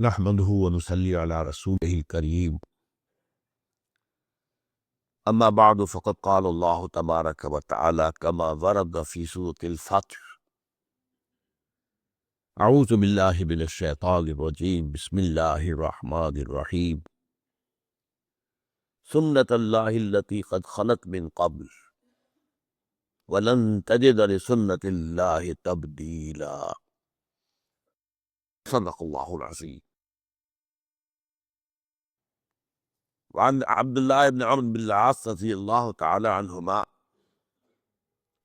نحمده ونصلي على رسوله الكريم اما بعد فقد قال الله تبارك وتعالى كما ورد في سورة الفطر اعوذ بالله من الشيطان الرجيم بسم الله الرحمن الرحيم سنة الله التي قد خلت من قبل ولن تجد لسنة الله تبديلا صدق الله العظيم. وعن عبد الله بن عمرو بن العاص رضي الله تعالى عنهما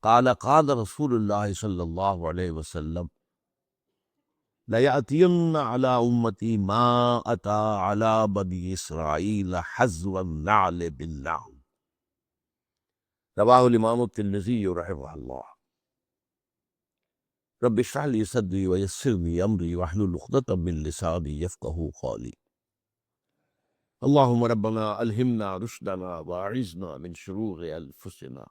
قال قال رسول الله صلى الله عليه وسلم ليأتين على أمتي ما أتى على بني إسرائيل حزو النعل بالنعل رواه الإمام الترمذي رحمه الله. رب اشرح لي صدري ويسر لي أمري واحلل عقدة من لساني يفقهوا قولي. اللهم ربنا ألهمنا رشدنا وأعذنا من شرور أنفسنا.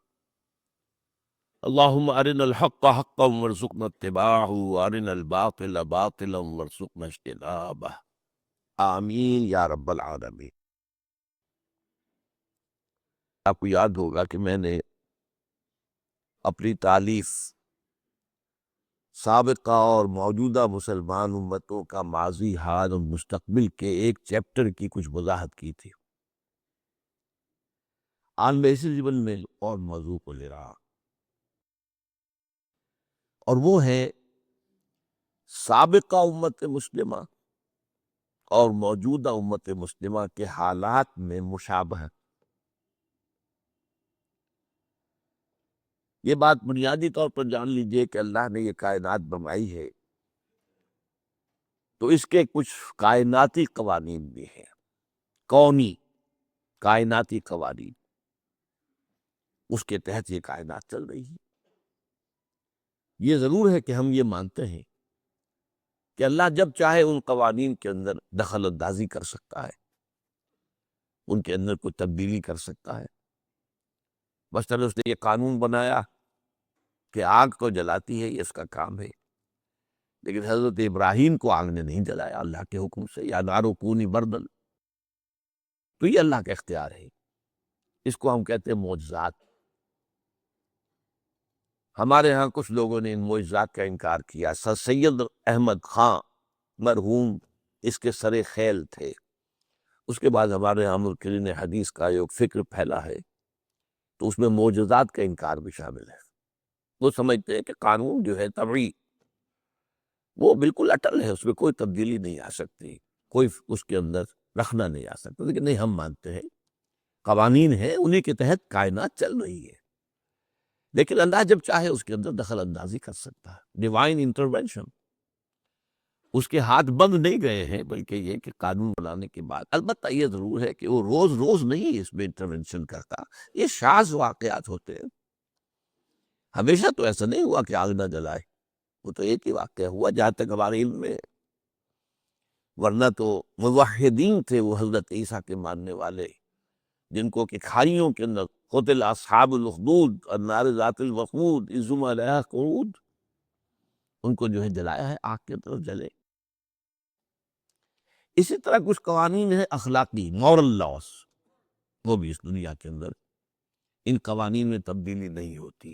اللهم أرنا الحق حقا وارزقنا اتباعه وأرنا الباطل باطلا وارزقنا اجتنابه آمین یا رب العالمین. آپ کو یاد ہوگا کہ میں نے اپنی تالیف سابقہ اور موجودہ مسلمان امتوں کا ماضی حال اور مستقبل کے ایک چیپٹر کی کچھ وضاحت کی تھی. آج میں اسی ضمن میں اور موضوع کو لے رہا اور وہ ہے سابقہ امت مسلمہ اور موجودہ امت مسلمہ کے حالات میں مشابہت. یہ بات بنیادی طور پر جان لیجئے کہ اللہ نے یہ کائنات بنائی ہے تو اس کے کچھ کائناتی قوانین بھی ہیں، کونی کائناتی قوانین، اس کے تحت یہ کائنات چل رہی ہے. یہ ضرور ہے کہ ہم یہ مانتے ہیں کہ اللہ جب چاہے ان قوانین کے اندر دخل اندازی کر سکتا ہے، ان کے اندر کوئی تبدیلی کر سکتا ہے. مثلا اس نے یہ قانون بنایا کہ آگ کو جلاتی ہے، یہ اس کا کام ہے، لیکن حضرت ابراہیم کو آگ نے نہیں جلایا اللہ کے حکم سے، یا نارو کونی بردن. تو یہ اللہ کا اختیار ہے، اس کو ہم کہتے ہیں معجزات. ہمارے ہاں کچھ لوگوں نے ان معجزات کا انکار کیا. سر سید احمد خان مرحوم اس کے سر خیل تھے. اس کے بعد ہمارے ہاں منکرین حدیث کا ایک فکر پھیلا ہے تو اس میں معجزات کا انکار بھی شامل ہے. وہ سمجھتے ہیں کہ قانون جو ہے طبعی وہ بالکل اٹل ہے، اس میں کوئی تبدیلی نہیں آ سکتی، کوئی اس کے اندر رکھنا نہیں آ سکتا. لیکن نہیں، ہم مانتے ہیں قوانین ہیں، انہی کے تحت کائنات چل رہی ہے، لیکن اللہ جب چاہے اس کے اندر دخل اندازی کر سکتا ہے. Divine intervention. اس کے ہاتھ بند نہیں گئے ہیں، بلکہ یہ کہ قانون بنانے کے بعد البتہ یہ ضرور ہے کہ وہ روز روز نہیں اس میں انٹرونشن کرتا. یہ شاذ واقعات ہوتے ہیں. ہمیشہ تو ایسا نہیں ہوا کہ آگ نہ جلائے، وہ تو ایک ہی واقعہ ہوا جہاں تک ہمارے علم میں. ورنہ تو موحدین تھے وہ حضرت عیسیٰ کے ماننے والے، جن کو کہ کھائیوں کے اندر قتل اصحاب الاخدود النار ذات الوقود اذ ہم علیہا قعود، ان کو جو ہے جلایا ہے، آگ کے طرف جلے. اسی طرح کچھ قوانین ہیں اخلاقی، مورل لاس، وہ بھی اس دنیا کے اندر ان قوانین میں تبدیلی نہیں ہوتی.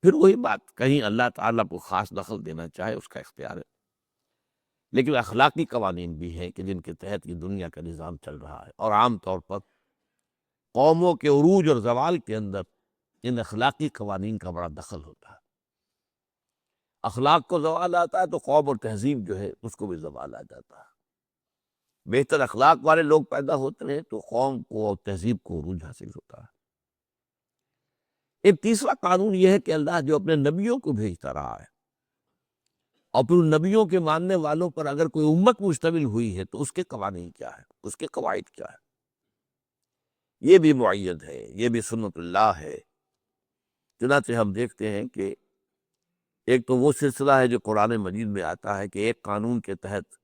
پھر وہی بات، کہیں اللہ تعالیٰ کو خاص دخل دینا چاہے اس کا اختیار ہے، لیکن اخلاقی قوانین بھی ہیں کہ جن کے تحت یہ دنیا کا نظام چل رہا ہے. اور عام طور پر قوموں کے عروج اور زوال کے اندر ان اخلاقی قوانین کا بڑا دخل ہوتا ہے. اخلاق کو زوال آتا ہے تو قوم اور تہذیب جو ہے اس کو بھی زوال آ جاتا ہے. بہتر اخلاق والے لوگ پیدا ہوتے ہیں تو قوم کو اور تہذیب کو عروج حاصل ہوتا ہے. ایک تیسرا قانون یہ ہے کہ اللہ جو اپنے نبیوں کو بھیجتا رہا ہے اور پھر ان نبیوں کے ماننے والوں پر اگر کوئی امت مشتمل ہوئی ہے تو اس کے قوانین کیا ہے، اس کے قواعد کیا ہے، یہ بھی معید ہے، یہ بھی سنت اللہ ہے. چنانچہ ہم دیکھتے ہیں کہ ایک تو وہ سلسلہ ہے جو قرآن مجید میں آتا ہے کہ ایک قانون کے تحت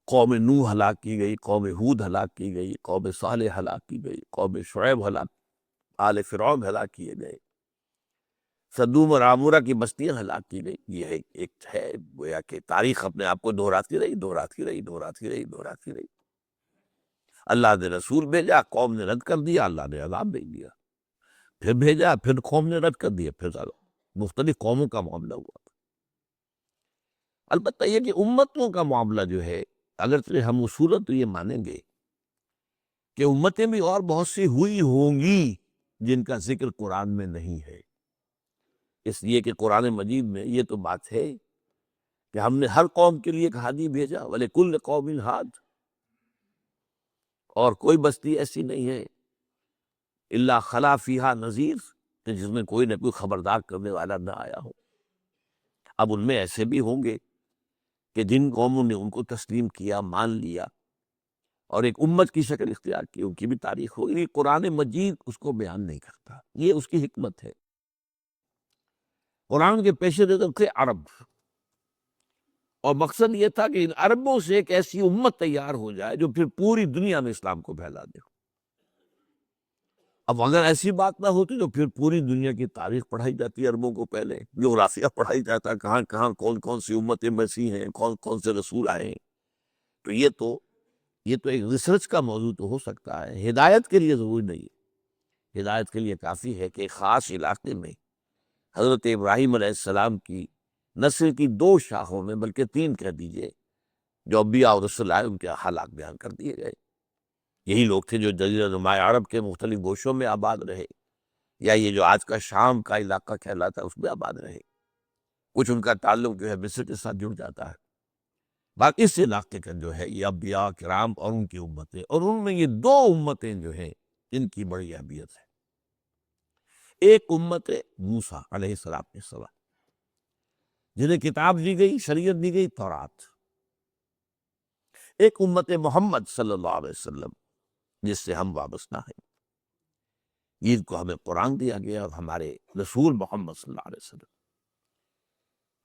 قوم نوح ہلاک کی گئی، قوم ہود ہلاک کی گئی، قوم صالح ہلاک کی گئی، قوم شعیب ہلاک، آل فرعون ہلاک کیے گئے. صدوم اور عامورہ کی بستیاں ہلاک کی گئی. یہ ایک ہے گویا کہ تاریخ اپنے آپ کو دہراتی رہی دہراتی رہی دہراتی رہی دہراتی رہی. اللہ نے رسول بھیجا، قوم نے رد کر دیا، اللہ نے عذاب بھیج دیا. پھر بھیجا، پھر قوم نے رد کر دیا، پھر مختلف قوموں کا معاملہ ہوا. البتہ یہ کہ امتوں کا معاملہ جو ہے، اگرچہ ہم اصولاً تو یہ مانیں گے کہ امتیں بھی اور بہت سی ہوئی ہوں گی جن کا ذکر قرآن میں نہیں ہے، اس لیے کہ قرآن مجید میں یہ تو بات ہے کہ ہم نے ہر قوم کے لیے ایک ہادی بھیجا، وَلِكُلِّ قَوْمٍ ہاد، اور کوئی بستی ایسی نہیں ہے الا خلا فیہا نذیر کہ جس میں کوئی نہ کوئی خبردار کرنے والا نہ آیا ہو. اب ان میں ایسے بھی ہوں گے کہ جن قوموں نے ان کو تسلیم کیا، مان لیا اور ایک امت کی شکل اختیار کی، ان کی بھی تاریخ ہوگی. قرآن مجید اس کو بیان نہیں کرتا، یہ اس کی حکمت ہے. قرآن کے پیش نظر تھے عرب، اور مقصد یہ تھا کہ ان عربوں سے ایک ایسی امت تیار ہو جائے جو پھر پوری دنیا میں اسلام کو پھیلا دے. اب اگر ایسی بات نہ ہوتی تو پھر پوری دنیا کی تاریخ پڑھائی جاتی عربوں کو، پہلے جغرافیہ پڑھائی جاتا، کہاں کہاں کون کون سی امتیں بسی ہیں، کون کون سے رسول آئے ہیں. تو یہ تو ایک ریسرچ کا موضوع تو ہو سکتا ہے، ہدایت کے لیے ضروری نہیں ہے. ہدایت کے لیے کافی ہے کہ ایک خاص علاقے میں حضرت ابراہیم علیہ السلام کی نسل کی 2 شاخوں میں، بلکہ 3 کہہ دیجئے، جو انبیاء اور رسول آئے، ان کے حالات بیان کر دیے گئے. یہی لوگ تھے جو جزیرہ نما عرب کے مختلف گوشوں میں آباد رہے، یا یہ جو آج کا شام کا علاقہ کہلاتا ہے اس میں آباد رہے. کچھ ان کا تعلق جو ہے مصر کے ساتھ جڑ جاتا ہے. باقی اس علاقے کا جو ہے یہ انبیاء کرام اور ان کی امتیں، اور ان میں یہ 2 امتیں جو ہیں ان کی بڑی اہمیت ہے. ایک امت موسیٰ علیہ السلام جنہیں کتاب دی گئی، شریعت دی گئی، تورات. ایک امت محمد صلی اللہ علیہ وسلم جس سے ہم وابستہ ہیں، جن کو ہمیں قرآن دیا گیا اور ہمارے رسول محمد صلی اللہ علیہ وسلم.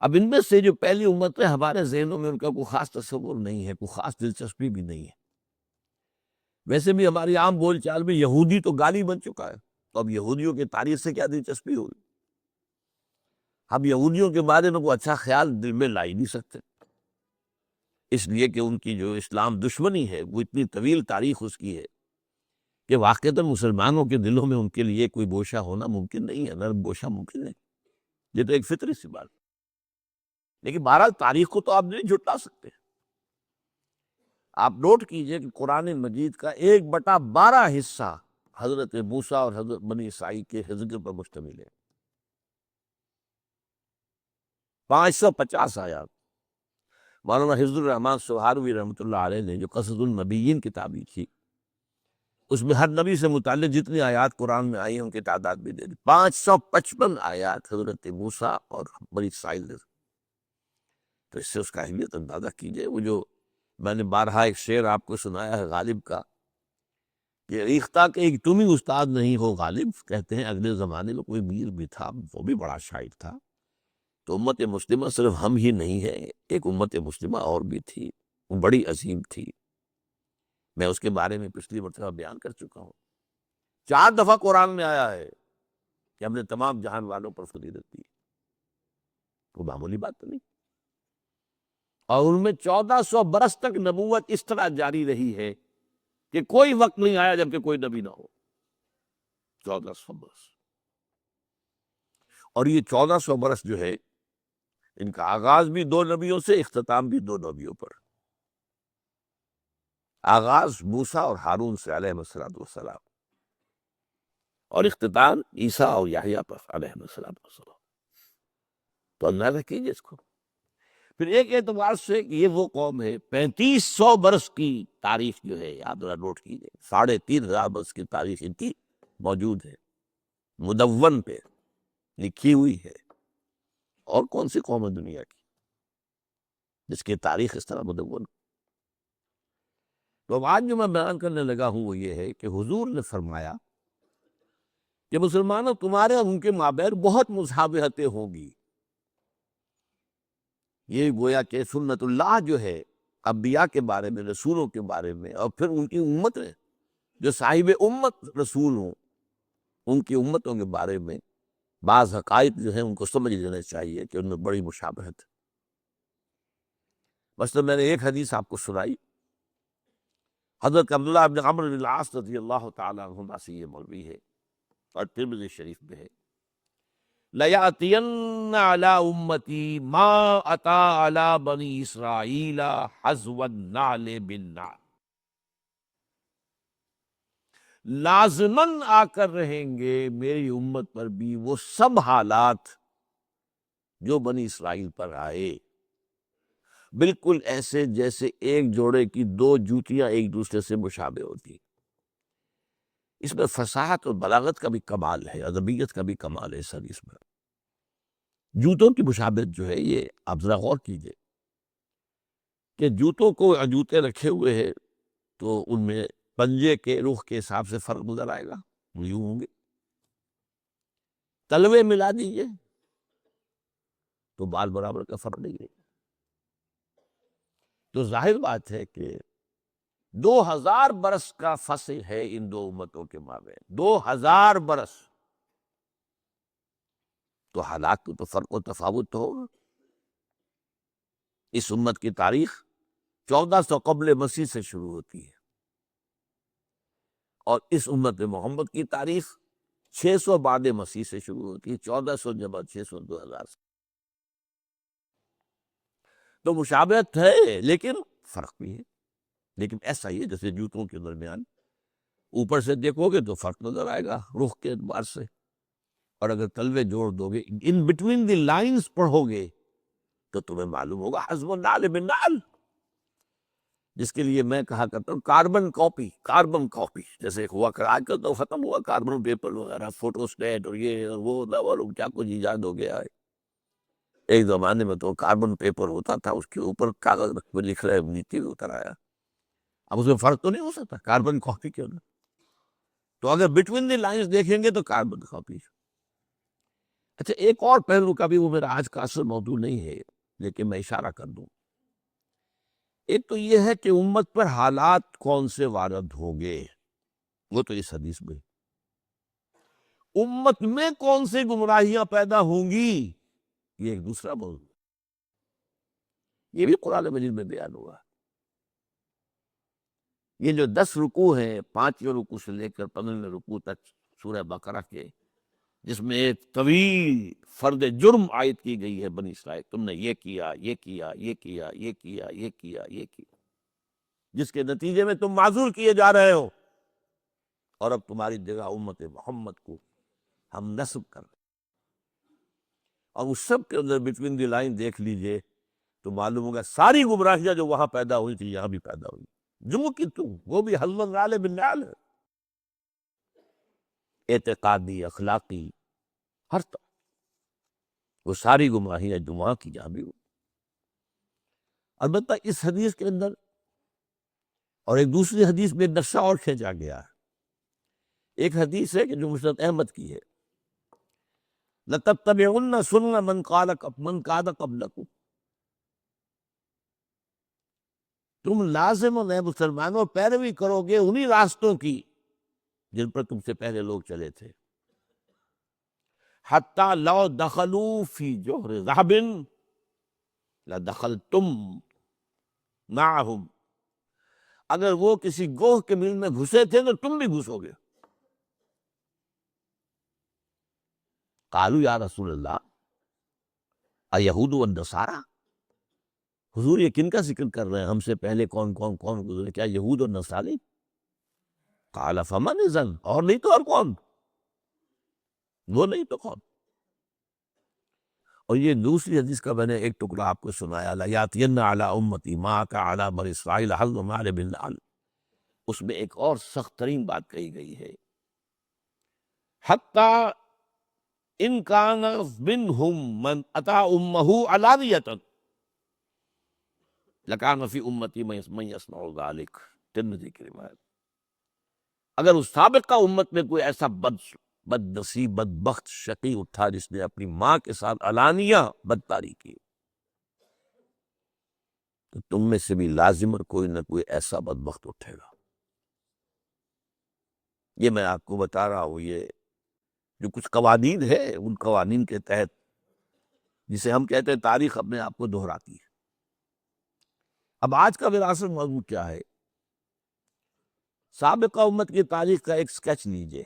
اب ان میں سے جو پہلی امت ہے، ہمارے ذہنوں میں ان کا کوئی خاص تصور نہیں ہے، کوئی خاص دلچسپی بھی نہیں ہے. ویسے بھی ہماری عام بول چال میں یہودی تو گالی بن چکا ہے، تو اب یہودیوں کی تاریخ سے کیا دلچسپی ہوگی؟ ہم یہودیوں کے بارے میں کوئی اچھا خیال دل میں لا ہی نہیں سکتے، اس لیے کہ ان کی جو اسلام دشمنی ہے وہ اتنی طویل تاریخ اس کی ہے کہ واقعتاً مسلمانوں کے دلوں میں ان کے لیے کوئی گوشہ ہونا ممکن نہیں ہے، نرم گوشہ ممکن ہے. یہ تو ایک فطری سی بات ہے. لیکن بہرحال تاریخ کو تو آپ نہیں جھٹلا سکتے. آپ نوٹ کیجئے کہ قرآن مجید کا 1/12 حصہ حضرت موسیٰ اور حضرت بنی اسرائیل کے ذکر پر مشتمل ہے. 550 آیات. مولانا حفظ الرحمن سہاروی رحمۃ اللہ علیہ نے جو قصص النبیین کتاب لکھی تھی، اس میں ہر نبی سے متعلق جتنی آیات قرآن میں آئی ہیں ان کی تعداد بھی دے دی. 555 آیات حضرت موسیٰ اور بنی اسرائیل نے. تو اس سے اس کا اہمیت اندازہ کیجئے. وہ جو میں نے بارہا ایک شعر آپ کو سنایا ہے غالب کا، کہ ریختہ کہ ایک تم ہی استاد نہیں ہو غالب، کہتے ہیں اگلے زمانے میں کوئی میر بھی تھا، وہ بھی بڑا شاعر تھا. تو امت مسلمہ صرف ہم ہی نہیں ہے، ایک امت مسلمہ اور بھی تھی، وہ بڑی عظیم تھی. میں اس کے بارے میں پچھلی مرتبہ بیان کر چکا ہوں. 4 دفعہ قرآن میں آیا ہے کہ ہم نے تمام جہان والوں پر فضیلت دی. وہ معمولی بات تو نہیں. اور ان میں 1400 برس تک نبوت اس طرح جاری رہی ہے کہ کوئی وقت نہیں آیا جبکہ کوئی نبی نہ ہو. 1400 برس. اور یہ 1400 برس جو ہے، ان کا آغاز بھی 2 نبیوں سے، اختتام بھی 2 نبیوں پر. آغاز موسیٰ اور ہارون سے علیہ السلام، اور اختتام عیسیٰ اور یحییٰ پر علیہ السلام. تو اندازہ کیجیے اس کو. پھر ایک اعتبار سے کہ یہ وہ قوم ہے 3500 برس کی تاریخ جو ہے، آپ ذرا نوٹ کیجیے، 3500 برس کی تاریخ ان کی موجود ہے، مدون پہ لکھی ہوئی ہے. اور کون سی قوم ہے دنیا کی جس کی تاریخ اس طرح مدون؟ تو آج جو میں بیان کرنے لگا ہوں وہ یہ ہے کہ حضور نے فرمایا کہ مسلمانوں تمہارے اور ان کے مابین بہت مشابہتیں ہوں گی. یہ گویا کہ سنت اللہ جو ہے انبیاء کے بارے میں، رسولوں کے بارے میں، اور پھر ان کی امت جو صاحب امت رسول ہوں ان کی امتوں کے بارے میں بعض حقائق جو ہیں ان کو سمجھ لینا چاہیے کہ ان میں بڑی مشابہت ہے۔ مثلا میں نے ایک حدیث آپ کو سنائی، حضرت عبداللہ بن عمرو بن العاص رضی اللہ تعالیٰ عنہما سے یہ مروی ہے اور ترمذی شریف میں ہے، لَيَأْتِيَنَّ عَلَىٰ أُمَّتِي مَا أَتَىٰ عَلَىٰ بَنِي إِسْرَائِيلَ حَذْوَ النَّعْلِ بِالنَّعْلِ، لازماً آ کر رہیں گے میری امت پر بھی وہ سب حالات جو بنی اسرائیل پر آئے، بالکل ایسے جیسے ایک جوڑے کی دو جوتیاں ایک دوسرے سے مشابہ ہوتی۔ اس میں فصاحت اور بلاغت کا بھی کمال ہے، ادبیت کا بھی کمال ہے اس حدیث میں۔ جوتوں کی مشابہت جو ہے یہ آپ ذرا غور کیجئے کہ جوتوں کو جوتے رکھے ہوئے ہیں تو ان میں پنجے کے رخ کے حساب سے فرق نظر آئے گا، وہ یوں ہوں گے۔ تلوے ملا دیجئے تو بال برابر کا فرق نہیں ہے۔ تو ظاہر بات ہے کہ 2000 برس کا فصل ہے ان دو امتوں کے مابین، 2000 برس، تو حالات تو فرق و تفاوت تو ہوگا۔ اس امت کی تاریخ 1400 قبل مسیح سے شروع ہوتی ہے اور اس امت محمد کی تاریخ 600 بعد مسیح سے شروع ہوتی ہے، 1400 جمع 600 2000 سے۔ تو مشابہت ہے لیکن فرق بھی ہے، لیکن ایسا ہی ہے جیسے جوتوں کے درمیان اوپر سے دیکھو گے تو فرق نظر آئے گا رخ کے اعتبار سے، اور اگر تلوے جوڑ دو گے، ان بٹوین دی لائنز پڑھو گے تو تمہیں معلوم ہوگا حزب النعل بالنعل، جس کے لیے میں کہا کرتا ہوں کاربن کاپی جیسے ایک ہوا کر، آج کل تو ختم ہوا کاربن پیپر وغیرہ، فوٹو اسٹیٹ اور یہ اور وہ لوگ کیا کچھ ایجاد ہو گیا ہے۔ ایک زمانے میں تو کاربن پیپر ہوتا تھا، اس کے اوپر کاغذ رکھ کے لکھ رہے، نیچے بھی اتر آیا، اب اس میں فرق تو نہیں ہو سکتا کاربن کاپی کے اندر۔ تو اگر بٹوین دی لائنز دیکھیں گے تو کاربن کاپی۔ اچھا ایک اور پہلو کا بھی، وہ میرا آج کا اصل موضوع نہیں ہے لیکن میں اشارہ کر دوں، ایک تو یہ ہے کہ امت پر حالات کون سے وارد ہوں گے، وہ تو اس حدیث میں، امت میں کون سے گمراہیاں پیدا ہوں گی یہ ایک دوسرا موضوع، یہ بھی قرآن مجید میں بیان ہوا۔ یہ جو 10 رکوع ہیں، 5ویں رکوع سے لے کر 15ویں رکوع تک سورہ بقرہ کے، جس میں ایک طویل فرد جرم عائد کی گئی ہے بنی اسرائیل، تم نے یہ کیا، یہ کیا، یہ کیا، یہ کیا، یہ کیا، یہ کیا، جس کے نتیجے میں تم معذور کیے جا رہے ہو، اور اب تمہاری جگہ امت محمد کو ہم نصب کر رہے ہیں۔ اور اس سب کے اندر بٹوین دی لائن دیکھ لیجئے تو معلوم ہوگا ساری گمراہیاں جو وہاں پیدا ہوئی تھی یہاں بھی پیدا ہوئی، جو کہ تم، وہ بھی حزب النعل بالنعل، اعتقادی، اخلاقی، ہر طرح وہ ساری گمراہیاں جو وہاں کی یہاں بھی ہوئی۔ البتہ اس حدیث کے اندر اور ایک دوسری حدیث میں نقشہ اور کھینچا گیا ہے۔ ایک حدیث ہے کہ جو مسند احمد کی ہے، لَتَتَّبِعُنَّ سُنَّ مَنْ كَانَ قَبْلَكُمْ، تم لازم اے مسلمانوں پیروی کرو گے انہی راستوں کی جن پر تم سے پہلے لوگ چلے تھے، حَتَّى لَوْ دَخَلُوا فِي جُحْرِ ذَهَبٍ لَدَخَلْتُمْ مَعَهُمْ، اگر وہ کسی گوہ کے بل میں گھسے تھے تو تم بھی گھسو گے۔ قالوا یا رسول اللہ اَیَہُودُ وَالنَّصَارَىٰ، حضور یہ کن کا ذکر کر رہے ہیں، ہم سے پہلے کون گزرے، کیا یہود اور نصارے؟ قال فمن اذن، اور نہیں تو اور کون، وہ نہیں تو کون؟ اور یہ دوسری حدیث کا میں نے ایک ٹکڑا آپ کو سنایا، لَيَأْتِيَنَّ عَلَىٰ أُمَّتِي مَا أَتَىٰ عَلَىٰ بَنِي إِسْرَائِيلَ حَزْوَ النَّعْلِ بِالنَّعْلِ، اس میں ایک اور سخت ترین بات کہی گئی ہے، حَتَّىٰ إِن كَانَ مِنْهُمْ مَنْ أَتَىٰ أُمَّهُ عَلَانِيَةً لَكَانَ فِي أُمَّتِي مَن يَصْنَعُ ذَلِكَ، ترمذی کی روایت۔ اگر اس سابقہ امت میں کوئی ایسا بد نصیب، بدبخت، شقی اٹھا جس نے اپنی ماں کے ساتھ علانیہ بدکاری کی، تو تم میں سے بھی لازم کوئی نہ کوئی ایسا بدبخت اٹھے گا۔ یہ میں آپ کو بتا رہا ہوں، یہ جو کچھ قوانین ہے، ان قوانین کے تحت، جسے ہم کہتے ہیں تاریخ اپنے آپ کو دہراتی ہے۔ اب آج کا وراثت موضوع کیا ہے؟ سابقہ امت کی تاریخ کا ایک سکیچ لیجئے،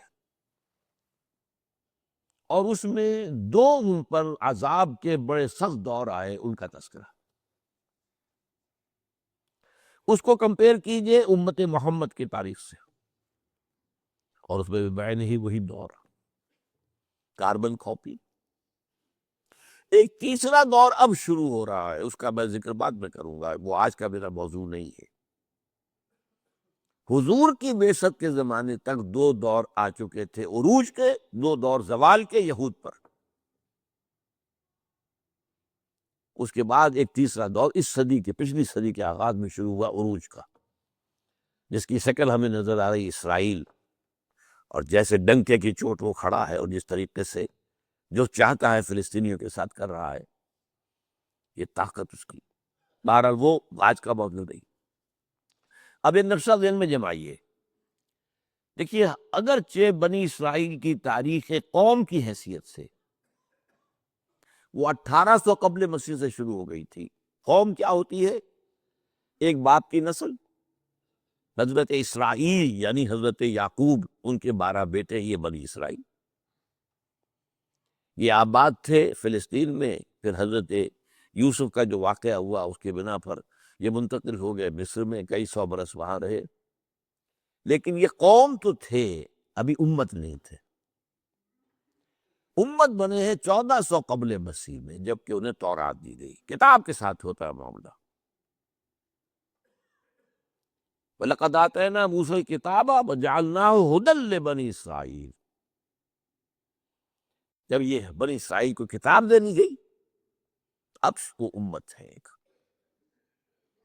اور اس میں دو ان پر عذاب کے بڑے سخت دور آئے، ان کا تذکرہ۔ اس کو کمپیئر کیجئے امت محمد کی تاریخ سے، اور اس میں بھی بعین ہی وہی دور، کاربن کاپی۔ ایک تیسرا دور اب شروع ہو رہا ہے، اس کا میں ذکر بعد میں کروں گا، وہ آج کا میرا موضوع نہیں ہے۔ حضور کی بعثت کے زمانے تک دو دور آ چکے تھے عروج کے، دو دور زوال کے یہود پر۔ اس کے بعد ایک تیسرا دور اس صدی کے، پچھلی صدی کے آغاز میں شروع ہوا عروج کا، جس کی شکل ہمیں نظر آ رہی اسرائیل، اور جیسے ڈنکے کی چوٹ وہ کھڑا ہے، اور جس طریقے سے جو چاہتا ہے فلسطینیوں کے ساتھ کر رہا ہے، یہ طاقت اس کی۔ بہرحال وہ آج کا موضوع نہیں۔ اب یہ نقشہ ذہن میں جمائیے، دیکھیے اگرچہ بنی اسرائیل کی تاریخ قوم کی حیثیت سے وہ 1800 قبل مسیح سے شروع ہو گئی تھی۔ قوم کیا ہوتی ہے؟ ایک باپ کی نسل، حضرت اسرائیل یعنی حضرت یعقوب، ان کے 12 بیٹے، یہ بنی اسرائیل۔ یہ آباد تھے فلسطین میں، پھر حضرت یوسف کا جو واقعہ ہوا اس کے بنا پر یہ منتقل ہو گئے مصر میں، کئی 100 برس وہاں رہے۔ لیکن یہ قوم تو تھے، ابھی امت نہیں تھے۔ امت بنے ہیں 1400 قبل مسیح میں، جبکہ انہیں تورات دی گئی، کتاب کے ساتھ ہوتا ہے معاملہ۔ وَلَقَدْ آتَيْنَا مُوسَىٰ الْكِتَابَ وَجَعَلْنَاهُ هُدًى لِبَنِي اسرائیل۔ جب یہ بنی اسرائیل کو کتاب دے دی گئی، اب وہ امت ہے ایک۔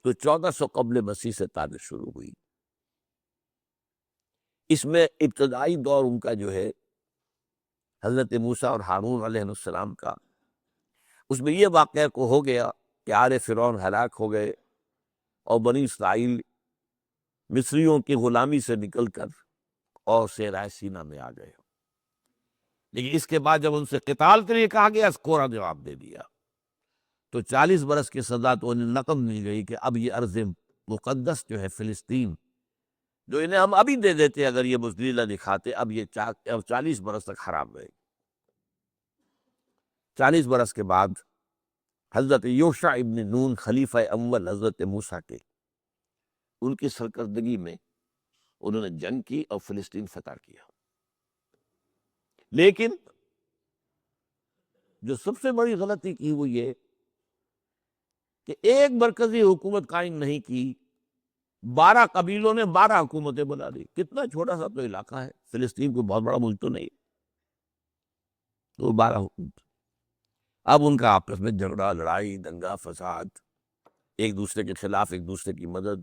تو 1400 قبل مسیح سے تاریخ شروع ہوئی۔ اس میں ابتدائی دور ان کا جو ہے حضرت موسیٰ اور ہارون علیہ السلام کا، اس میں یہ واقعہ کو ہو گیا کہ آل فرعون ہلاک ہو گئے، اور بنی اسرائیل مصریوں کی غلامی سے نکل کر اور صحرائے سینا میں آ گئے۔ لیکن اس کے بعد جب ان سے قتال کے لیے کہا گیا، اس کوڑا جواب دے دیا، تو 40 برس کی سزا تو انہیں نقم مل گئی کہ اب یہ ارض مقدس جو ہے فلسطین، جو انہیں ہم ابھی دے دیتے اگر یہ بزدلی نہ دکھاتے، اب یہ 40 برس تک حرام رہے گی۔ 40 برس کے بعد حضرت یوشع ابن نون، خلیفہ اول حضرت موسیٰ کے، ان کی سرکردگی میں انہوں نے جنگ کی اور فلسطین فتح کیا۔ لیکن جو سب سے بڑی غلطی کی وہ یہ کہ ایک مرکزی حکومت قائم نہیں کی، 12 قبیلوں نے 12 حکومتیں بنا دی۔ کتنا چھوٹا سا تو علاقہ ہے، فلسطین کوئی بہت بڑا ملک تو نہیں، تو 12 حکومت۔ اب ان کا آپس میں جھگڑا، لڑائی، دنگا فساد، ایک دوسرے کے خلاف ایک دوسرے کی مدد،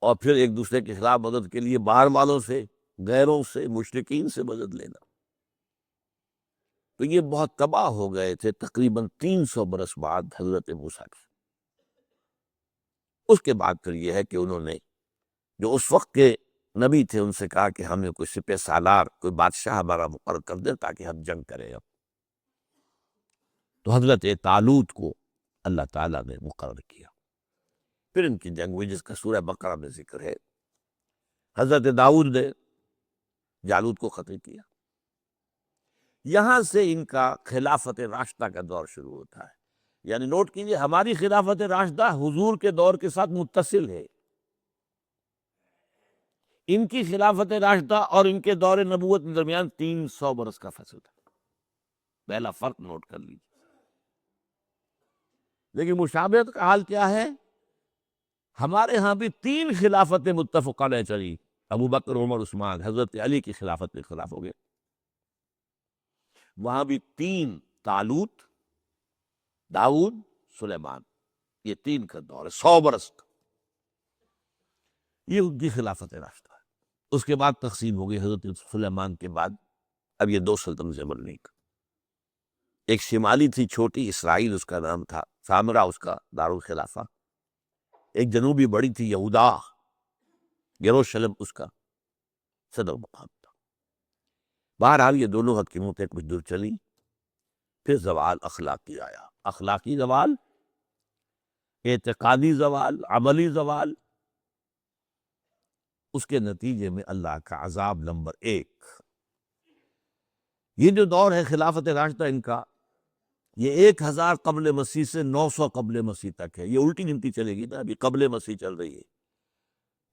اور پھر ایک دوسرے کے خلاف مدد کے لیے باہر والوں سے، غیروں سے، مشرکین سے مدد لینا۔ تو یہ بہت تباہ ہو گئے تھے تقریباً 300 برس بعد حضرت موسیٰ کے۔ اس کے بعد پھر یہ ہے کہ انہوں نے جو اس وقت کے نبی تھے ان سے کہا کہ ہمیں کوئی سپہ سالار، کوئی بادشاہ ہمارا مقرر کر دے تاکہ ہم جنگ کریں۔ اب تو حضرت طالوت کو اللہ تعالیٰ نے مقرر کیا، پھر ان کی جنگ ہوئی جس کا سورہ بقرہ میں ذکر ہے۔ حضرت داؤد نے جالوت کو قتل کیا۔ یہاں سے ان کا خلافت راشدہ کا دور شروع ہوتا ہے۔ یعنی نوٹ کیجئے، ہماری خلافت راشدہ حضور کے دور کے ساتھ متصل ہے۔ ان کی خلافت راشدہ اور ان کے دور نبوت کے درمیان 300 برس کا فاصلہ ہے۔ پہلا فرق نوٹ کر لیجیے۔ لیکن مشابہت کا حال کیا ہے؟ ہمارے ہاں بھی 3 خلافتیں متفق علیہ چلی، ابو بکر، عمر، عثمان۔ حضرت علی کی خلافت میں خلاف ہو گئے، وہاں بھی 3، طالوت، داؤد، سلیمان، یہ 3 کا دور ہے 100 برس کا۔ یہ ان کی خلافت راشدہ ہے۔ اس کے بعد تقسیم ہو گئی حضرت سلیمان کے بعد، اب یہ 2 سلطنتیں بننے کا۔ ایک شمالی تھی چھوٹی، اسرائیل اس کا نام تھا، سامرا اس کا دارالخلافہ۔ ایک جنوبی بڑی تھی، یہودا، یروشلم اس کا صدر مقام تھا۔ بہرحال یہ دونوں حکیمتیں کچھ دور چلی، پھر زوال اخلاقی آیا، اخلاقی زوال، اعتقادی زوال، عملی زوال، اس کے نتیجے میں اللہ کا عذاب نمبر 1۔ یہ جو دور ہے خلافت راشدہ ان کا، یہ 1000 قبل مسیح سے 900 قبل مسیح تک ہے۔ یہ الٹی گنتی چلے گی نا، ابھی قبل مسیح چل رہی ہے،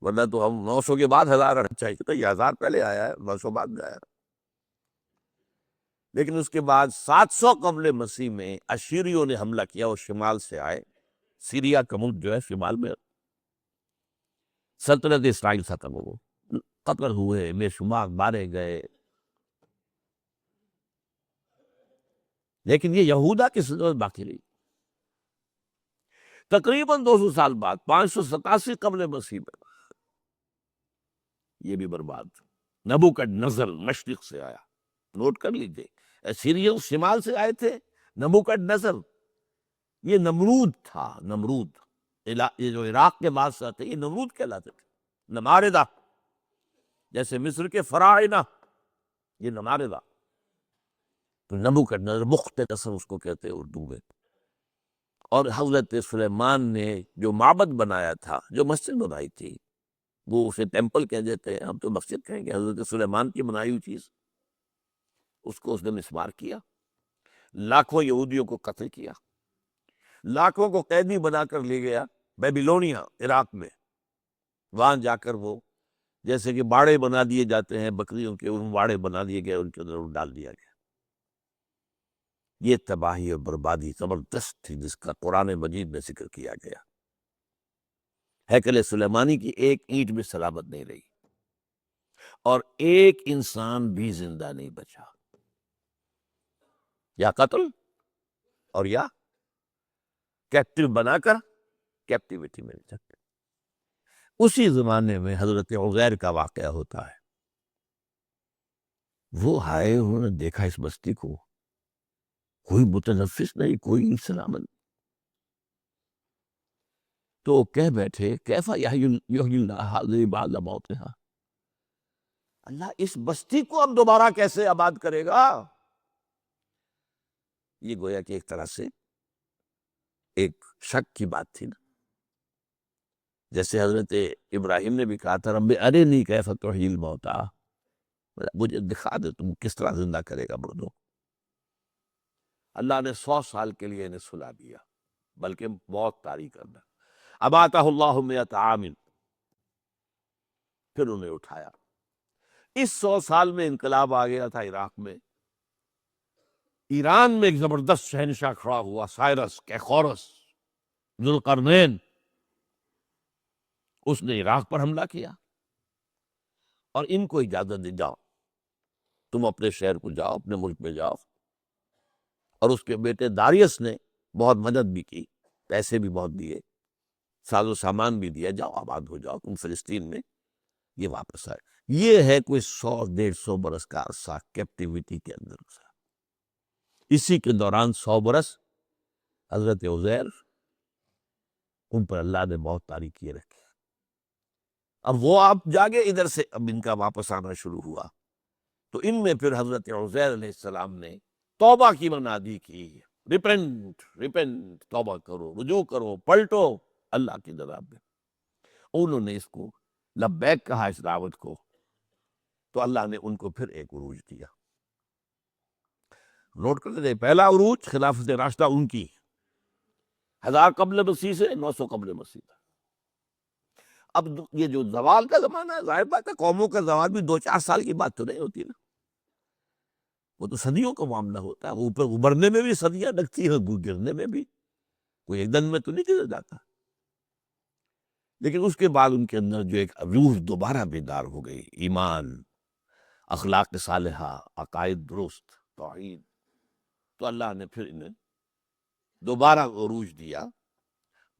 ورنہ تو ہم 900 کے بعد 1000 آنا چاہیے تھا، یہ 1000 پہلے آیا ہے، 900 بعد میں آیا۔ لیکن اس کے بعد 700 قبل مسیح میں اشیریوں نے حملہ کیا، وہ شمال سے آئے، سیریا کا ملک جو ہے شمال میں، سلطنت اسرائیل ختم ہو، قتل ہوئے، بے شمار مارے گئے۔ لیکن یہ یہودا کی سلطنت باقی رہی تقریباً 200 سال بعد، 587 قبل مسیح میں یہ بھی برباد۔ نبوکڈنضر مشرق سے آیا، نوٹ کر لیجئے، سیرین شمال سے آئے تھے، نبوکڈنضر یہ نمرود تھا، نمرود، یہ جو عراق کے بادشاہ تھے یہ نمرود کہلاتے تھے، نماردہ، جیسے مصر کے فراعنہ، یہ نماردہ، تو نبوکڈنضر مختصر اس کو کہتے ہیں اردو میں۔ اور حضرت سلیمان نے جو معبد بنایا تھا، جو مسجد بنائی تھی، وہ اسے ٹیمپل کہہ دیتے ہیں، ہم تو مسجد کہیں گے، حضرت سلیمان کی بنائی ہوئی چیز، اس کو اس نے مسمار کیا، لاکھوں یہودیوں کو قتل کیا، لاکھوں کو قیدی بنا کر لے گیا بیبیلونیا، عراق میں، وہاں جا کر وہ جیسے کہ باڑے بنا دیے جاتے ہیں بکریوں کے، ان باڑے بنا دیے گئے، ان کے اندر ڈال دیا گیا۔ یہ تباہی اور بربادی زبردست تھی جس کا قرآن مجید میں ذکر کیا گیا۔ ہیکل سلیمانی کی ایک اینٹ بھی سلامت نہیں رہی، اور ایک انسان بھی زندہ نہیں بچا، یا قتل اور یا کیپٹیو بنا کر کیپٹیوٹی میں رکھ۔ اسی زمانے میں حضرت عزیر کا واقعہ ہوتا ہے، وہ آئے، انہوں نے دیکھا اس بستی کو، کوئی متنفس نہیں، کوئی سلامت، تو کہہ بیٹھے کیفا یحیی اللہ ہذہ بعد موتہا، اللہ اس بستی کو اب دوبارہ کیسے آباد کرے گا؟ یہ گویا کہ ایک طرح سے ایک شک کی بات تھی نا، جیسے حضرت ابراہیم نے بھی کہا تھا رب ارنی کیف تحیی الموتیٰ، مجھے دکھا دے تم کس طرح زندہ کرے گا مردوں۔ اللہ نے 100 سال کے لیے انہیں سلا دیا، بلکہ موت طاری کرنا، اماتہ اللہ 100 عام، پھر انہیں اٹھایا۔ اس 100 سال میں انقلاب آ گیا تھا عراق میں، ایران میں ایک زبردست شہنشاہ کھڑا ہوا، سائرس کیخورس ذوالقرنین، اس نے عراق پر حملہ کیا اور ان کو اجازت دی جاؤ تم اپنے شہر کو جاؤ، اپنے ملک میں جاؤ، اور اس کے بیٹے داریس نے بہت مدد بھی کی، پیسے بھی بہت دیے، ساز و سامان بھی دیا، جاؤ آباد ہو جاؤ تم فلسطین میں۔ یہ واپس آئے، یہ ہے کوئی 100-150 برس کا عرصہ کیپٹیوٹی کے اندر گزرا۔ اسی کے دوران 100 برس حضرت عزیر، ان پر اللہ نے موت طاری کیے رکھے۔ اب وہ آپ جاگے ادھر سے، اب ان کا واپس آنا شروع ہوا، تو ان میں پھر حضرت عزیر علیہ السلام نے توبہ کی منادی کی، ریپنٹ، توبہ کرو، رجوع کرو، پلٹو اللہ کی جناب میں۔ انہوں نے اس کو لبیک کہا، اس دعوت کو، تو اللہ نے ان کو پھر ایک عروج دیا۔ نوٹ کر لیتے، پہلا عروج خلافت راشدہ ان کی، 1000 قبل مسیح سے 900 قبل مسیح تک۔ اب یہ جو زوال کا زمانہ ہے، ظاہر بات ہے قوموں کا زوال بھی 2-4 سال کی بات تو نہیں ہوتی نا، وہ تو صدیوں کا معاملہ ہوتا ہے، وہ اوپر ابھرنے میں بھی صدیاں لگتی ہیں، گرنے میں بھی کوئی ایک دن میں تو نہیں گزر جاتا۔ لیکن اس کے بعد ان کے اندر جو ایک روح دوبارہ بیدار ہو گئی، ایمان، اخلاق صالحہ، عقائد درست، توحید، تو اللہ نے پھر انہیں دوبارہ عروج دیا۔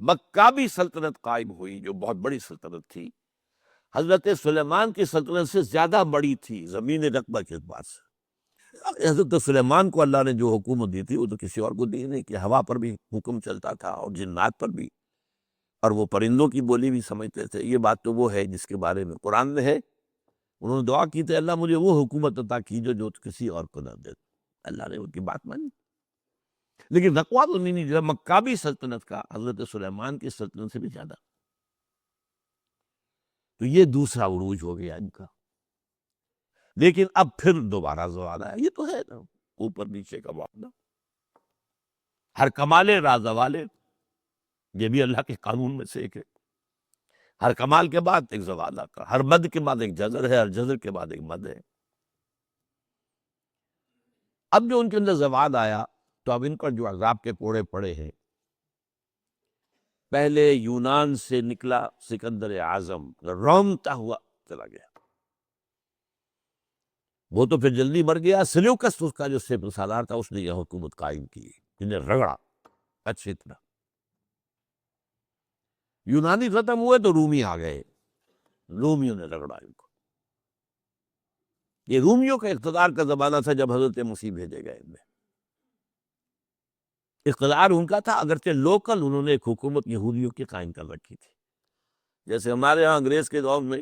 مکابی سلطنت قائم ہوئی، جو بہت بڑی سلطنت تھی، حضرت سلیمان کی سلطنت سے زیادہ بڑی تھی زمین رقبہ کے اعتبار سے۔ حضرت سلیمان کو اللہ نے جو حکومت دی تھی وہ تو کسی اور کو دی نہیں، کہ ہوا پر بھی حکم چلتا تھا اور جنات پر بھی، اور وہ پرندوں کی بولی بھی سمجھتے تھے۔ یہ بات تو وہ ہے جس کے بارے میں قرآن میں ہے انہوں نے دعا کی تھی اللہ مجھے وہ حکومت عطا کیجو جو کسی اور کو نہ دے، اللہ نے ان کی بات مانی۔ لیکن رقوا تو نہیں جو ہے مکابی سلطنت کا حضرت سلیمان کی سلطنت سے بھی زیادہ۔ تو یہ دوسرا عروج ہو گیا ان کا۔ لیکن اب پھر دوبارہ زوال آیا، یہ تو ہے نا اوپر نیچے کا معاملہ، ہر کمال راز والے، یہ بھی اللہ کے قانون میں سے ایک ہے۔ ہر کمال کے بعد ایک زوال آتا، ہر مد کے بعد ایک جزر ہے، ہر جزر کے بعد ایک مد ہے۔ اب جو ان کے اندر زوال آیا تو اب ان پر جو عذاب کے کوڑے پڑے ہیں، پہلے یونان سے نکلا سکندر اعظم، رومتا ہوا چلا گیا، وہ تو پھر جلدی مر گیا۔ سلیوکس اس کا جو سپہ سالار تھا، اس نے یہ حکومت قائم کی، جنہیں رگڑا اچھی طرح۔ یونانی ختم ہوئے تو رومی آ گئے، رومیوں نے رگڑا ان کو۔ یہ رومیوں کا اقتدار کا زمانہ تھا جب حضرت مسیح بھیجے گئے ان میں۔ اقتدار ان کا تھا، اگرچہ لوکل انہوں نے ایک حکومت یہودیوں کی قائم کر رکھی تھی۔ جیسے ہمارے ہاں انگریز کے دور میں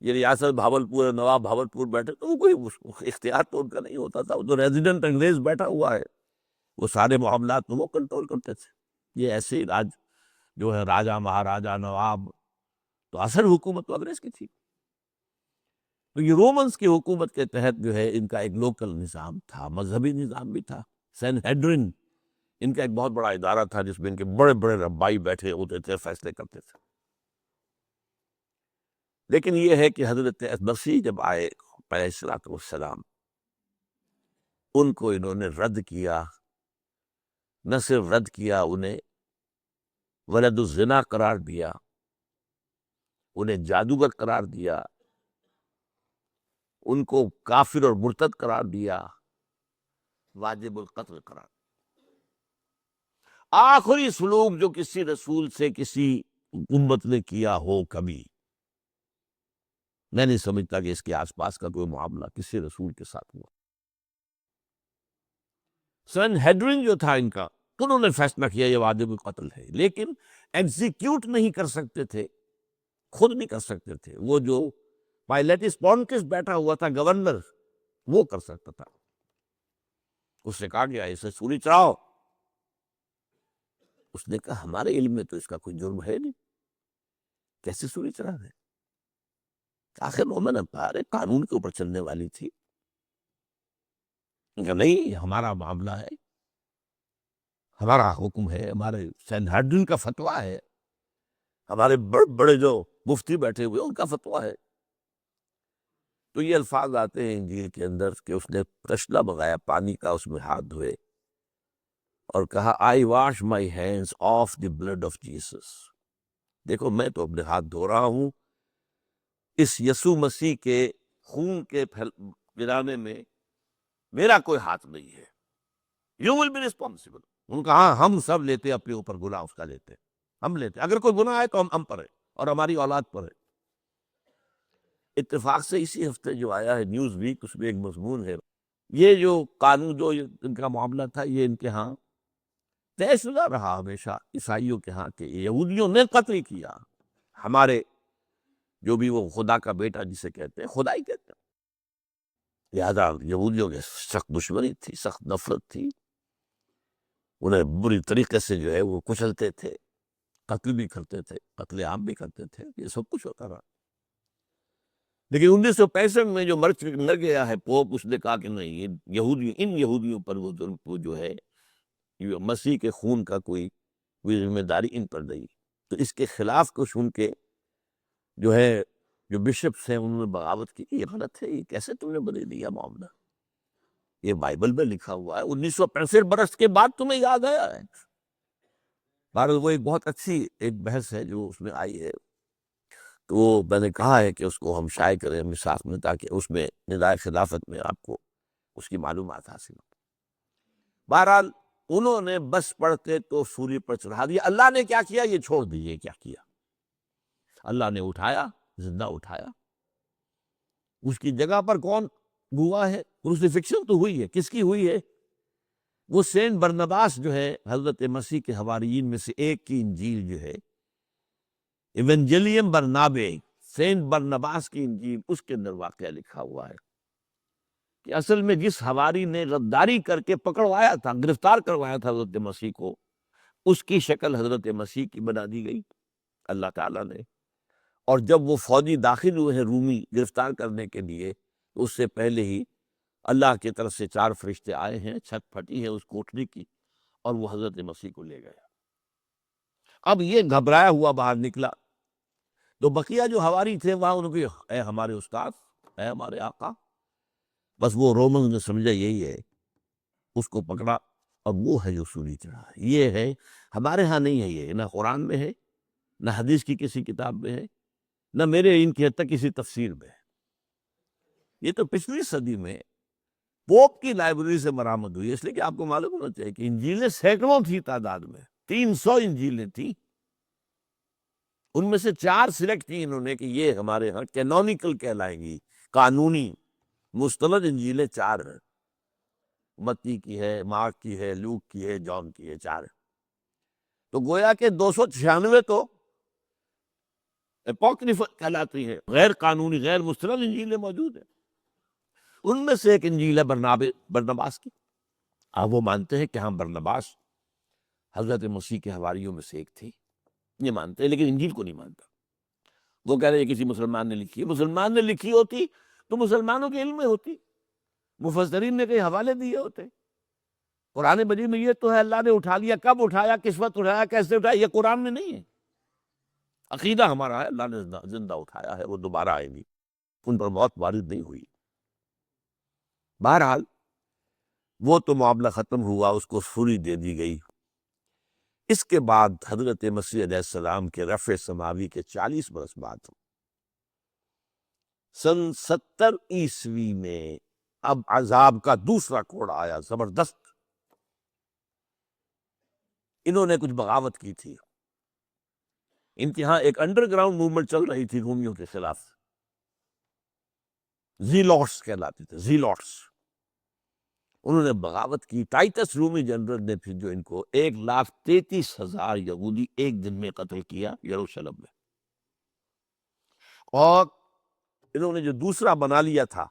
یہ ریاست بھاولپور، نواب بھاولپور بیٹھے تو وہ کوئی اختیار تو ان کا نہیں ہوتا تھا، وہ تو ریزیڈنٹ انگریز بیٹھا ہوا ہے، وہ سارے معاملات وہ کنٹرول کرتے تھے۔ یہ ایسے ہی راج جو ہے راجا مہاراجا نواب، تو اصل حکومت تو انگریز کی تھی۔ تو یہ رومنز کی حکومت کے تحت جو ہے ان کا ایک لوکل نظام تھا، مذہبی نظام بھی تھا۔ سین ہیڈرن ان کا ایک بہت بڑا ادارہ تھا جس میں ان کے بڑے بڑے ربائی بیٹھے ہوتے تھے، فیصلے کرتے تھے۔ لیکن یہ ہے کہ حضرت مسیح جب آئے علیہ الصلوۃ والسلام، ان کو انہوں نے رد کیا، نہ صرف رد کیا، انہیں ولد الزنا قرار دیا، انہیں جادوگر قرار دیا، ان کو کافر اور مرتد قرار دیا، واجب القتل قرار دیا۔ آخری سلوک جو کسی رسول سے کسی امت نے کیا ہو کبھی، میں نہیں سمجھتا کہ اس کے آس پاس کا کوئی معاملہ کسی رسول کے ساتھ ہوا۔ سن ہیڈرن جو تھا ان کا، انہوں نے فیصلہ کیا یہ واجب القتل ہے، لیکن ایگزیکیوٹ نہیں کر سکتے تھے، خود نہیں کر سکتے تھے۔ وہ جو پائلیٹس پونٹس بیٹھا ہوا تھا گورنر، وہ کر سکتا تھا۔ اس سے کہا گیا اسے سولی چڑھاؤ، اس نے کہا ہمارے علم میں تو اس کا کوئی جرم ہے نہیں، کیسے سولی چڑھا ہے؟ آخر مومن امپائر قانون کے اوپر چلنے والی تھی، نہیں ہمارا معاملہ ہے، ہمارا حکم ہے، ہمارے سین ہیڈرن کا فتویٰ ہے، ہمارے بڑے بڑے جو مفتی بیٹھے ہوئے ان کا فتویٰ ہے۔ تو یہ الفاظ آتے ہیں انجیل کے اندر کہ اس نے تشلا منگایا پانی کا، اس میں ہاتھ دھوئے اور کہا I wash my hands of the blood of Jesus, دیکھو میں تو اپنے ہاتھ دھو رہا ہوں اس یسوع مسیح کے خون کے پھیلانے میں میرا کوئی ہاتھ نہیں ہے، یو ول بی ریسپانسبل۔ ان کا ہاں ہم سب لیتے اپنے اوپر گناہ اس کا لیتے، ہم لیتے، اگر کوئی گناہ ہے تو ہم پر ہے اور ہماری اولاد پر ہے۔ اتفاق سے اسی ہفتے جو آیا ہے نیوز ویک، اس میں ایک مضمون ہے، یہ جو قانون جو ان کا معاملہ تھا یہ ان کے ہاں طے شدہ رہا ہمیشہ عیسائیوں کے ہاں، کہ یہودیوں نے قتل کیا ہمارے جو بھی وہ خدا کا بیٹا جسے کہتے ہیں، خدا ہی کہتے ہیں۔ لہذا یہودیوں کے سخت دشمنی تھی، سخت نفرت تھی، انہیں بری طریقے سے جو ہے وہ کچلتے تھے، قتل بھی کرتے تھے، قتل عام بھی کرتے تھے، یہ سب کچھ ہوتا رہا۔ لیکن 1965 میں جو مر گیا ہے پوپ، اس نے کہا کہ نہیں، ان یہودیوں پر وہ جو ہے مسیح کے خون کا کوئی ذمہ داری ان پر نہیں۔ تو اس کے خلاف کچھ ان کے جو ہے جو بشپس ہیں انہوں نے بغاوت کی، یہ غلط ہے، یہ کیسے تم نے بدل دیا معاملہ، یہ بائبل میں لکھا ہوا ہے، 1965 برس کے بعد تمہیں یاد آیا ہے۔ بہرحال وہ ایک بہت اچھی ایک بحث ہے جو اس میں آئی ہے، تو میں نے کہا ہے کہ اس کو ہم شائع کریں مساق میں، تاکہ اس میں ندائے خلافت میں آپ کو اس کی معلومات حاصل ہو۔ بہرحال انہوں نے بس پڑھتے تو سولی پر چڑھا دیا۔ اللہ نے کیا کیا یہ چھوڑ دیجیے، کیا کیا اللہ نے؟ اٹھایا، زندہ اٹھایا۔ اس کی جگہ پر کون گواہ ہے؟ کروسیفکشن تو ہوئی ہے، کس کی ہوئی ہے؟ وہ سینٹ برنباس جو ہے حضرت مسیح کے حواریین میں سے ایک کی انجیل جو ہے ایونجیلیم برنابے، سینٹ برنباس کی انجیل، اس کے اندر واقعہ لکھا ہوا ہے کہ اصل میں جس حواری نے غداری کر کے پکڑوایا تھا، گرفتار کروایا تھا حضرت مسیح کو، اس کی شکل حضرت مسیح کی بنا دی گئی اللہ تعالیٰ نے۔ اور جب وہ فوجی داخل ہوئے ہیں رومی گرفتار کرنے کے لیے، تو اس سے پہلے ہی اللہ کی طرف سے 4 فرشتے آئے ہیں، چھت پھٹی ہے اس کوٹری کی، اور وہ حضرت مسیح کو لے گئے۔ اب یہ گھبرایا ہوا باہر نکلا، تو بقیہ جو حواری تھے وہاں ان کو، اے ہمارے استاد، اے ہمارے آقا، بس وہ رومنز نے سمجھا یہی ہے، اس کو پکڑا، اور وہ ہے جو سولی چڑھا۔ یہ ہے، ہمارے ہاں نہیں ہے، یہ نہ قرآن میں ہے، نہ حدیث کی کسی کتاب میں ہے، نہ میرے علم کی حد تک کسی تفسیر میں ہے۔ یہ تو پچھلی صدی میں پوپ کی لائبریری سے برآمد ہوئی، اس لیے کہ آپ کو معلوم ہونا چاہیے کہ انجیلیں سینکڑوں تھی تعداد میں، 300 انجیلیں تھیں، ان میں سے 4 سلیکٹ کی انہوں نے کہ یہ ہمارے ہاں کینونیکل کہلائیں گی، قانونی مستند انجیلیں 4 ہیں، متی کی ہے، مارک کی ہے، لوک کی ہے، جان کی ہے، 4 ہیں۔ تو گویا کہ 296 تو اپوکریفل کہلاتی ہیں، غیر قانونی، غیر مستند انجیلیں موجود ہیں۔ ان میں سے ایک انجیل ہے برنباس کی۔ اب وہ مانتے ہیں کہ ہاں برنباس حضرت مسیح کے حواریوں میں سے ایک تھی، یہ مانتے ہیں، لیکن انجیل کو نہیں مانتا۔ وہ کہہ رہے ہیں کسی مسلمان نے لکھی ہے، مسلمان نے لکھی ہوتی تو مسلمانوں کے علم میں ہوتی، مفسرین نے کئی حوالے دیے ہوتے۔ قرآن مجید میں یہ تو ہے اللہ نے اٹھا لیا، کب اٹھایا، کس وقت اٹھایا، کیسے اٹھایا، یہ قرآن میں نہیں ہے۔ عقیدہ ہمارا ہے اللہ نے زندہ اٹھایا ہے، وہ دوبارہ آئیں گی، ان پر موت وارد نہیں ہوئی۔ بہرحال وہ تو معاملہ ختم ہوا، اس کو سولی دے دی گئی۔ اس کے بعد حضرت مسیح علیہ السلام کے رفع سماوی کے 40 برس بعد سن 70 عیسوی میں اب عذاب کا دوسرا کوڑا آیا، زبردست۔ انہوں نے کچھ بغاوت کی تھی، ان کے ہاں ایک انڈر گراؤنڈ موومنٹ چل رہی تھی رومیوں کے خلاف، زیلوٹس کہلاتے تھے، زیلوٹس۔ انہوں نے بغاوت کی، ٹائٹس رومی جنرل نے پھر جو ان کو 1,33,000 یہودی ایک دن میں قتل کیا یروشلم میں۔ اور انہوں نے جو دوسرا بنا لیا تھا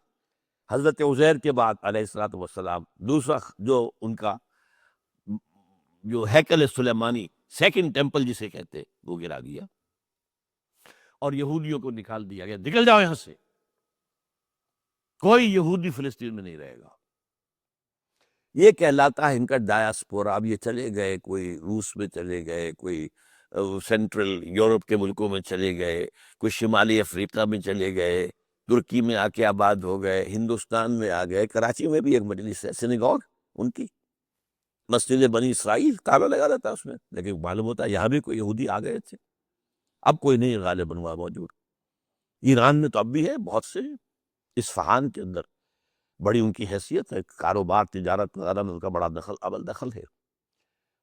حضرت عزیر کے بعد علیہ الصلوۃ والسلام، دوسرا جو ان کا جو ہیکل سلیمانی، سیکنڈ ٹیمپل جسے کہتے، وہ گرا دیا، اور یہودیوں کو نکال دیا گیا، نکل جاؤ یہاں سے، کوئی یہودی فلسطین میں نہیں رہے گا۔ یہ کہلاتا ہے ان کا ڈایاسپورا۔ اب یہ چلے گئے، کوئی روس میں چلے گئے، کوئی سینٹرل یورپ کے ملکوں میں چلے گئے، کوئی شمالی افریقہ میں چلے گئے، ترکی میں آ کے آباد ہو گئے، ہندوستان میں آ گئے، کراچی میں بھی ایک مجلس ہے سینیگوگ ان کی، مسجد بنی اسرائیل، تالا لگا رہتا ہے اس میں، لیکن معلوم ہوتا ہے یہاں بھی کوئی یہودی آ گئے تھے۔ اب کوئی نہیں غالباً ہوا موجود۔ ایران میں تو اب بھی ہے بہت سے، اصفہان کے اندر بڑی ان کی حیثیت ہے، کاروبار تجارت وغیرہ میں ان کا بڑا اول دخل ہے۔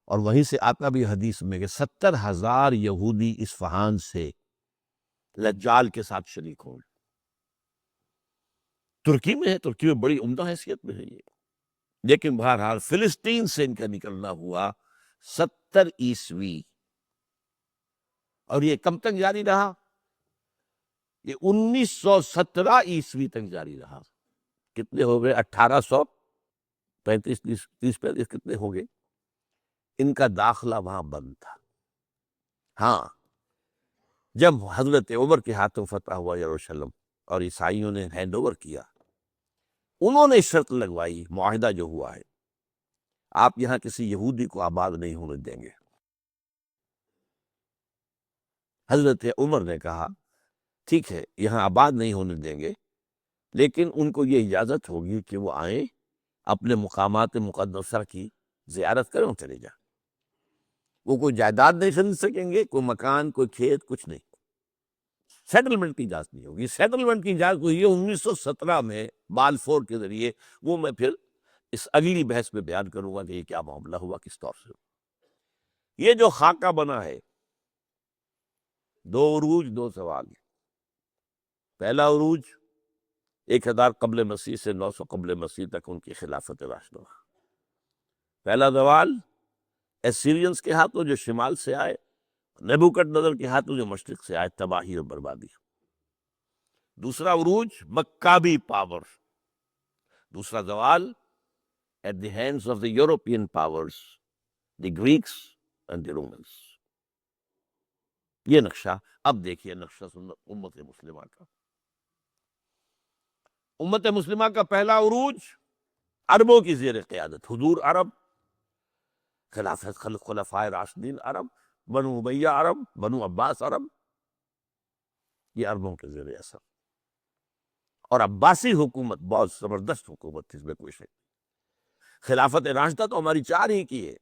اور وہیں سے آتا بھی حدیث میں کہ 70,000 یہودی اصفہان سے دجال کے ساتھ شریک ہوں۔ ترکی میں ہے، ترکی میں بڑی عمدہ حیثیت میں ہے یہ، لیکن بہرحال فلسطین سے ان کا نکلنا ہوا 70 عیسوی، اور یہ کب تک جاری رہا؟ یہ 1917 عیسوی تک جاری رہا۔ کتنے ہو گئے؟ 1835 30 کتنے ہو گئے؟ ان کا داخلہ وہاں بند تھا۔ ہاں، جب حضرت عمر کے ہاتھوں فتح ہوا یروشلم اور عیسائیوں نے ہینڈ اوور کیا، انہوں نے شرط لگوائی، معاہدہ جو ہوا ہے، آپ یہاں کسی یہودی کو آباد نہیں ہونے دیں گے۔ حضرت عمر نے کہا ٹھیک ہے، یہاں آباد نہیں ہونے دیں گے، لیکن ان کو یہ اجازت ہوگی کہ وہ آئیں، اپنے مقامات مقدسہ کی زیارت کریں اور چلے جائیں۔ وہ کوئی جائیداد نہیں خرید سکیں گے، کوئی مکان، کوئی کھیت، کچھ نہیں۔ سیٹلمنٹ کی اجازت نہیں ہوگی۔ سیٹلمنٹ کی اجازت ہوئی ہے 1917 میں بالفور کے ذریعے، وہ میں پھر اس اگلی بحث میں بیان کروں گا کہ یہ کیا معاملہ ہوا، کس طور سے۔ یہ جو خاکہ بنا ہے، 2 عروج 2 زوال۔ پہلا عروج 1000 قبل مسیح سے 900 قبل مسیح تک ان کی خلافت راشدہ۔ پہلا زوال ایسیرینز کے ہاتھوں جو شمال سے آئے، نیبوکڈ نظر کے ہاتھوں جو مشرق سے آئے، تباہی اور بربادی۔ دوسرا عروج مکابی پاور، دوسرا زوال at the hands of the European powers, the Greeks and the Romans. یہ نقشہ اب دیکھیے، نقشہ امت مسلمہ کا. امت مسلمہ کا پہلا عروج عربوں کی زیر قیادت، حضور عرب، خلافت خلفائے راشدین عرب، بنو امیہ عرب، بنو عباس عرب، یہ عربوں کے زیر اثر. اور عباسی حکومت بہت زبردست حکومت تھی، اس میں کوئی شک. خلافت راشدہ تو ہماری چار ہی کی ہے،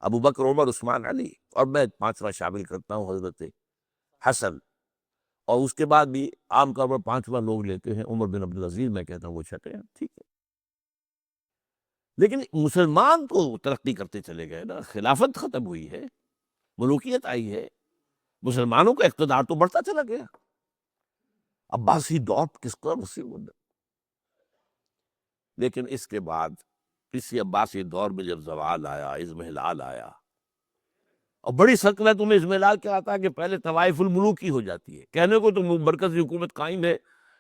ابو بکر، عمر، عثمان، علی، اور میں پانچواں شامل کرتا ہوں حضرت حسن. اور اس کے بعد بھی عام طور پر پانچواں لوگ لیتے ہیں عمر بن عبدالعزیز، میں کہتا ہوں وہ چھٹے ہیں، ٹھیک ہے. لیکن مسلمان تو ترقی کرتے چلے گئے نا، خلافت ختم ہوئی ہے، ملوکیت آئی ہے، مسلمانوں کا اقتدار تو بڑھتا چلا گیا. عباسی دور کس قدر وسیع ہوتا. لیکن اس کے بعد اسی عباسی دور میں جب زوال آیا، اضمحلال آیا، اور بڑی سلطنتوں میں اضمحلال کیا آتا ہے کہ پہلے طوائف الملوکی ہو جاتی ہے. کہنے کو تو مرکزی حکومت قائم ہے،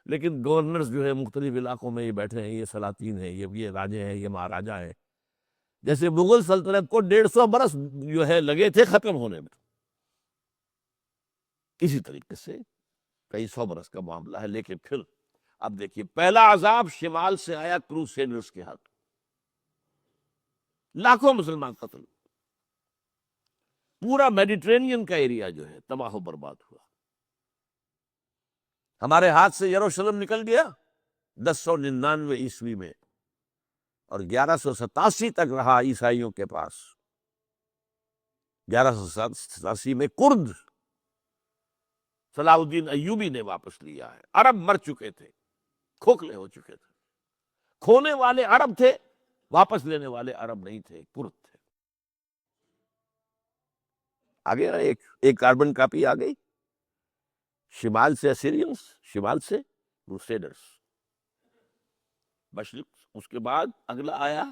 لیکن گورنرز جو ہے مختلف علاقوں میں یہ بیٹھے ہیں، یہ سلاطین ہیں، یہ راجے ہیں، یہ مہاراجا ہیں. جیسے مغل سلطنت کو 150 برس جو ہے لگے تھے ختم ہونے میں، اسی طریقے سے کئی سو برس کا معاملہ ہے. لیکن پھر اب دیکھیے، پہلا عذاب شمال سے آیا کروسیڈرز کے ہاتھ، لاکھوں مسلمان قتل، پورا میڈیٹرینین کا ایریا جو ہے تباہ و برباد ہوا. ہمارے ہاتھ سے یروشلم نکل گیا 1099 عیسوی میں، اور 1187 تک رہا عیسائیوں کے پاس. 1187 میں کرد صلاح الدین ایوبی نے واپس لیا ہے. عرب مر چکے تھے، کھوکھلے ہو چکے تھے، کھونے والے عرب تھے، واپس لینے والے عرب نہیں تھے، کرد تھے. آگے ایک کاربن کاپی آ گئی، شمال سے اسیرینز، شمال سے کروسیڈرز، مشرق. اس کے بعد اگلا آیا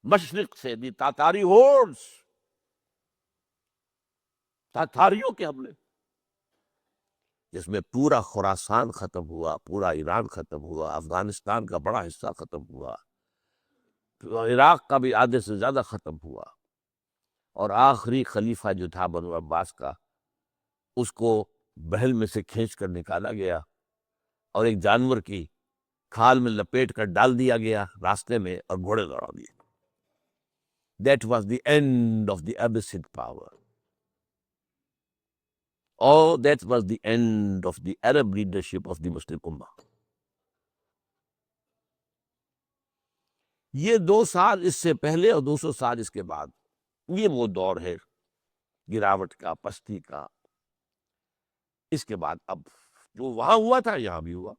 مشرق سے دی تاتاری ہورڈز، تاتاریوں کے حملے، جس میں پورا خراسان ختم ہوا، پورا ایران ختم ہوا، افغانستان کا بڑا حصہ ختم ہوا، عراق کا بھی آدھے سے زیادہ ختم ہوا. اور آخری خلیفہ جو تھا بنو عباس کا، اس کو بحل میں سے کھینچ کر نکالا گیا اور ایک جانور کی کھال میں لپیٹ کر ڈال دیا گیا راستے میں، اور گھوڑے دوڑا دیے. That was the end of the Abbasid power. Oh, that was the end of the Arab leadership of the Muslim Ummah. یہ 2 سال اس سے پہلے اور 200 سال اس کے بعد، یہ وہ دور ہے گراوٹ کا، پستی کا. اس کے بعد اب جو وہاں ہوا تھا یہاں بھی ہوا.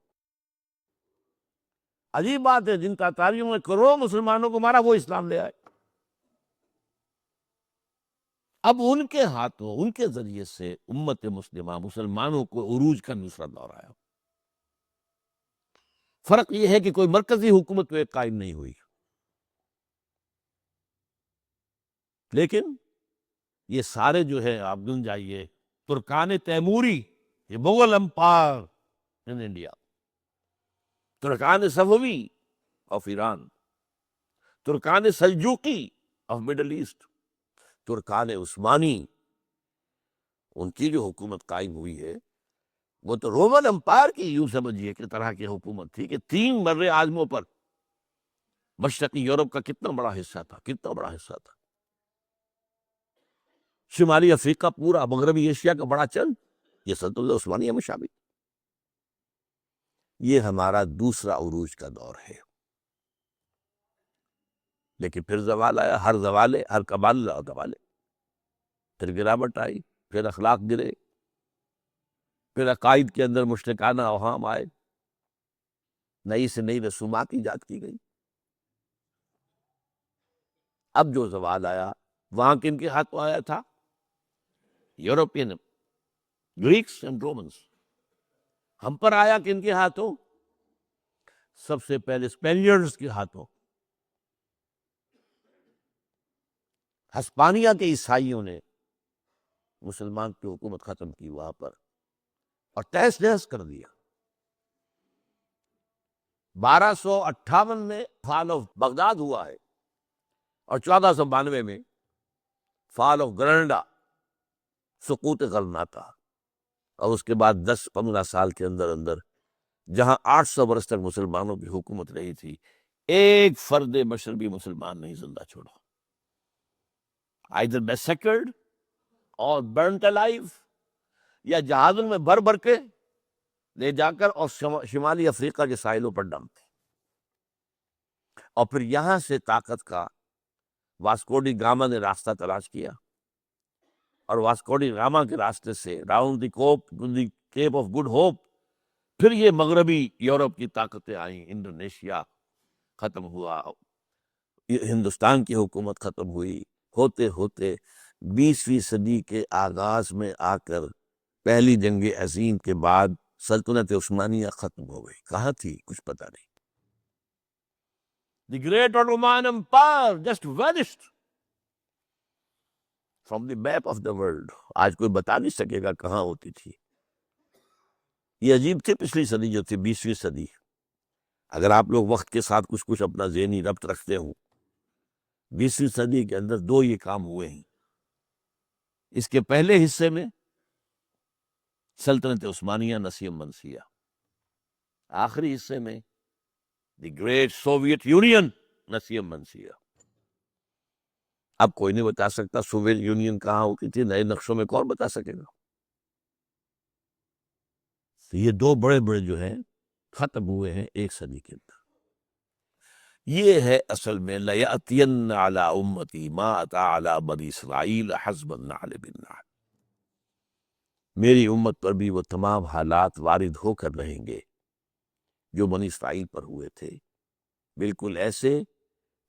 عجیب بات ہے، جن تاتاریوں نے کروڑوں مسلمانوں کو مارا وہ اسلام لے آئے. اب ان کے ہاتھوں، ان کے ذریعے سے امت مسلمہ، مسلمانوں کو عروج کا دوسرا دور آیا. فرق یہ ہے کہ کوئی مرکزی حکومت تو قائم نہیں ہوئی، لیکن یہ سارے جو ہے آپ گن جائیے، ترکان تیموری، یہ مغل امپائر ان انڈیا، ترکان صفوی آف ایران، ترکان سلجوقی آف مڈل ایسٹ، ترکان عثمانی، ان کی جو حکومت قائم ہوئی ہے وہ تو رومن امپائر کی یوں سمجھیے کہ طرح کی حکومت تھی کہ 3 بر اعظموں پر مشرقی یورپ کا کتنا بڑا حصہ تھا، کتنا بڑا حصہ تھا. شمالی افریقہ، پورا مغربی ایشیا کا بڑا چند، یہ سلطنت عثمانیہ میں شامل. یہ ہمارا دوسرا عروج کا دور ہے. لیکن پھر زوال آیا، ہر زوالے، ہر کمال زوالے، پھر گراوٹ آئی، پھر اخلاق گرے، پھر عقائد کے اندر مشرکانہ اوہام آئے، نئی سے نئی رسومات ایجاد کی گئی. اب جو زوال آیا وہاں کن کے ہاتھوں آیا تھا؟ European, Greeks and Romans. ہم پر آیا کن کے ہاتھوں؟ سب سے پہلے اسپینیئرز کے ہاتھوں. ہسپانیہ کے عیسائیوں نے مسلمان کی حکومت ختم کی وہاں پر، اور تہس نہس کر دیا. 1258 میں فال آف بغداد ہوا ہے، اور 1492 میں فال آف گرنڈا، سقوط غرناطہ، اور اس کے بعد 10-15 سال کے اندر اندر جہاں 800 برس تک مسلمانوں کی حکومت رہی تھی، ایک فرد مشربی مسلمان نہیں زندہ چھوڑا، either massacred اور burnt alive، یا جہازوں میں بھر بھر کے لے جا کر اور شمالی افریقہ کے ساحلوں پر ڈالتے، اور پھر یہاں سے طاقت کا واسکو ڈی گاما نے راستہ تلاش کیا، اور واسکو ڈی گاما کے راستے سے round the Cape of Good Hope پھر یہ مغربی یورپ کی طاقتیں آئیں، انڈونیشیا ختم ہوا، ہندوستان کی حکومت ختم ہوئی، ہوتے ہوتے 20ویں صدی کے آغاز میں آ کر پہلی جنگ عظیم کے بعد سلطنت عثمانیہ ختم ہو گئی۔ کہاں تھی کچھ پتہ نہیں۔ The great Ottoman Empire just vanished from the map of the world۔ آج کوئی بتا نہیں سکے گا کہاں ہوتی تھی۔ یہ عجیب تھی پچھلی صدی جو تھی 20ویں صدی۔ اگر آپ لوگ وقت کے ساتھ کچھ اپنا ذہنی ربط رکھتے ہوں، 20ویں صدی کے اندر 2 یہ کام ہوئے ہیں۔ اس کے پہلے حصے میں سلطنت عثمانیہ نسیم منسیہ، آخری حصے میں دی گریٹ سوویت یونین نسیم منسیہ۔ اب کوئی نہیں بتا سکتا سوویت یونین کہاں ہوتی تھی، نئے نقشوں میں کون بتا سکے گا؟ تو یہ 2 بڑے بڑے جو ہیں ختم ہوئے ہیں ایک صدی کے اندر۔ یہ ہے اصل میں لَيَأْتِيَنَّ عَلَىٰ أُمَّتِي مَا أَتَىٰ عَلَىٰ بَنِي إِسْرَائِيلَ حَسْبَ النَّعْلِ بِالنَّعْلِ۔ میری امت پر بھی وہ تمام حالات وارد ہو کر رہیں گے جو بنی اسرائیل پر ہوئے تھے، بالکل ایسے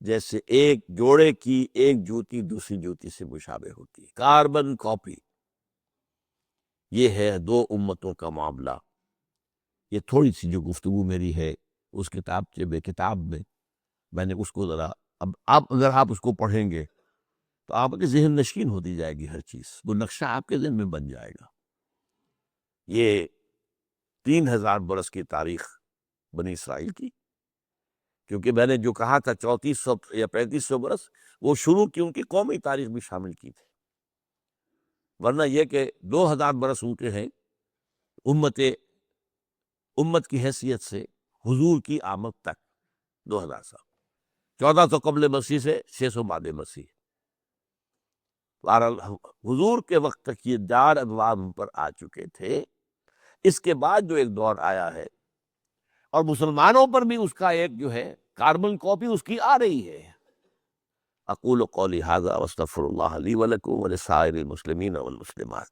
جیسے ایک جوڑے کی ایک جوتی دوسری جوتی سے مشابہ ہوتی ہے، کاربن کاپی۔ یہ ہے 2 امتوں کا معاملہ۔ یہ تھوڑی سی جو گفتگو میری ہے اس کتاب میں نے اس کو ذرا، اب اگر آپ اس کو پڑھیں گے تو آپ کے ذہن نشین ہوتی جائے گی، ہر چیز وہ نقشہ آپ کے ذہن میں بن جائے گا۔ یہ 3000 برس کی تاریخ بنی اسرائیل کی، کیونکہ میں نے جو کہا تھا 3400 یا 3500 برس، وہ شروع کی ان کی قومی تاریخ بھی شامل کی تھی، ورنہ یہ کہ 2000 برس ان کے ہیں امت کی حیثیت سے حضور کی آمد تک، 2000 سال، 1400 قبل مسیح سے 600 بعد مسیح۔ بہرحال حضور کے وقت تک یہ 4 ادوار ان پر آ چکے تھے۔ اس کے بعد جو ایک دور آیا ہے، اور مسلمانوں پر بھی اس کا ایک جو ہے کاربن کاپی اس کی آ رہی ہے۔ اقول قولی ھذا واستغفر اللہ لی ولکم ولسائر المسلمین والمسلمات۔